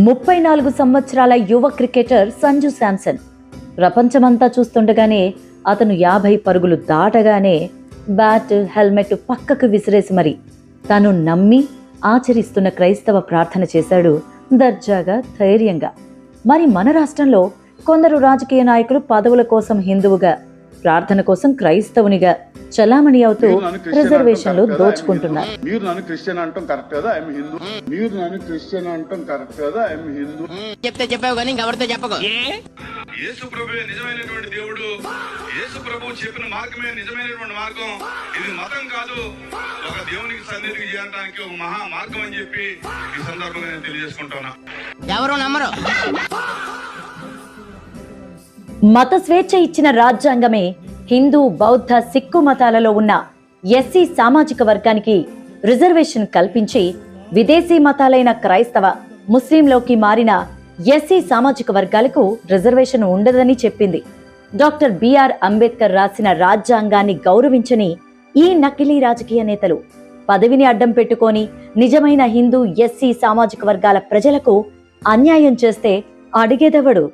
34 సంవత్సరాల యువ క్రికెటర్ సంజు శాంసన్ ప్రపంచమంతా చూస్తుండగానే అతను 50 పరుగులు దాటగానే బ్యాట్ హెల్మెట్ పక్కకు విసిరేసి మరి తాను నమ్మి ఆచరిస్తున్న క్రైస్తవ ప్రార్థన చేశాడు దర్జాగా ధైర్యంగా. మరి మన రాష్ట్రంలో కొందరు రాజకీయ నాయకులు పదవుల కోసం హిందువుగా, ప్రార్థన కోసం క్రైస్తవునిగా చలామణి అవుతూ రిజర్వేషన్లు దోచుకుంటున్నారు. మీరు నన్ను క్రిస్టియన్ అంటాం కరెక్ట్ కదా, ఐఎమ్ హిందూ. మీరు నన్ను క్రిస్టియన్ అంటాం కరెక్ట్ కదా, ఐఎమ్ హిందూ. చెప్తే చెప్పావు కానీ ఎవరితో చెప్పకు. యేసు ప్రభువే నిజమైనటువంటి దేవుడు, యేసు ప్రభువు చెప్పిన మార్గమే నిజమైనటువంటి మార్గం. ఇది మతం కాదు, ఒక దేవునికి సన్నిధికి చేయడానికి ఒక మహా మార్గం అని చెప్పి ఈ సందర్భంగా నేను తెలియజేసుకుంటున్నా. ఎవరు నమ్మరు. మత స్వేచ్ఛ ఇచ్చిన రాజ్యాంగమే హిందూ, బౌద్ధ, సిక్కు మతాలలో ఉన్న ఎస్సీ సామాజిక వర్గానికి రిజర్వేషన్ కల్పించి విదేశీ మతాలైన క్రైస్తవ, ముస్లింలోకి మారిన ఎస్సీ సామాజిక వర్గాలకు రిజర్వేషన్ ఉండదని చెప్పింది. డాక్టర్ బిఆర్ అంబేద్కర్ రాసిన రాజ్యాంగాన్ని గౌరవించని ఈ నకిలీ రాజకీయ నేతలు పదవిని అడ్డం పెట్టుకొని నిజమైన హిందూ, ఎస్సీ సామాజిక వర్గాల ప్రజలకు అన్యాయం చేస్తే అడిగేదెవడు?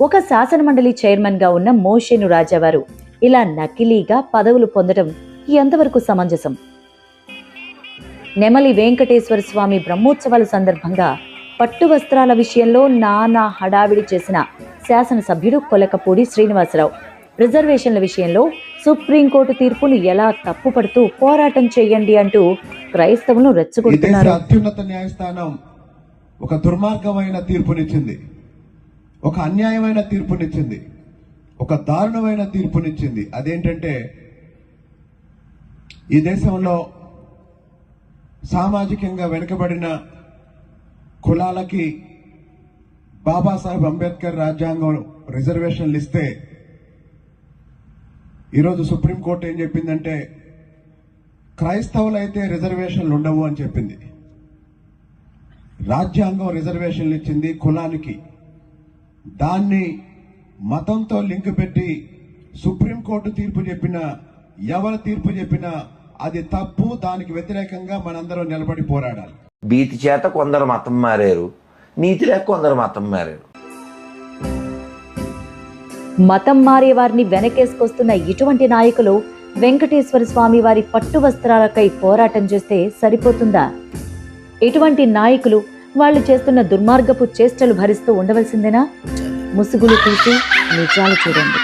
ఒక శాసనమండలి చైర్మన్ గా ఉన్న మోషేను రాజావారు ఇలా నకిలీగా పదవులు పొందడం ఎంతవరకు సమంజసం? నెమలి వెంకటేశ్వర స్వామి బ్రహ్మోత్సవాల సందర్భంగా పట్టు వస్త్రాల విషయంలో నానా హడావిడి చేసిన శాసనసభ్యుడు కొలకపూడి శ్రీనివాసరావు రిజర్వేషన్ల విషయంలో సుప్రీంకోర్టు తీర్పును ఎలా తప్పుపడుతూ పోరాటం చేయండి అంటూ క్రైస్తవులను రెచ్చగొడుతున్నారు. అత్యున్నత న్యాయస్థానం ఒక దుర్మార్గమైన తీర్పునిచ్చింది, ఒక అన్యాయమైన తీర్పునిచ్చింది, ఒక దారుణమైన తీర్పునిచ్చింది. అదేంటంటే ఈ దేశంలో సామాజికంగా వెనుకబడిన కులాలకి బాబాసాహెబ్ అంబేద్కర్ రాజ్యాంగం రిజర్వేషన్లు ఇస్తే ఈరోజు సుప్రీంకోర్టు ఏం చెప్పిందంటే క్రైస్తవులైతే రిజర్వేషన్లు ఉండవు అని చెప్పింది. రాజ్యాంగం రిజర్వేషన్లు ఇచ్చింది కులానికి, దాన్ని మతంతో లింక్ పెట్టి సుప్రీంకోర్టు తీర్పు చెప్పినా, ఎవరు తీర్పు చెప్పినా అది తప్పు. దానికి వ్యతిరేకంగా మనందరం నిలబడి పోరాడాలి. భీతి చేత కొందరు మతం మారారు, నీతి లేక కొందరు మతం మారారు. మతం మారే వారిని వెనకేసుకొస్తున్న ఇటువంటి నాయకులు వెంకటేశ్వర స్వామి వారి పట్టు వస్త్రాలకై పోరాటం చేస్తే సరిపోతుందా? ఇటువంటి నాయకులు వాళ్ళు చేస్తున్న దుర్మార్గపు చేష్టలు భరిస్తూ ఉండవలసిందేనా? ముసుగులు తీసి నిజాలు చూడండి.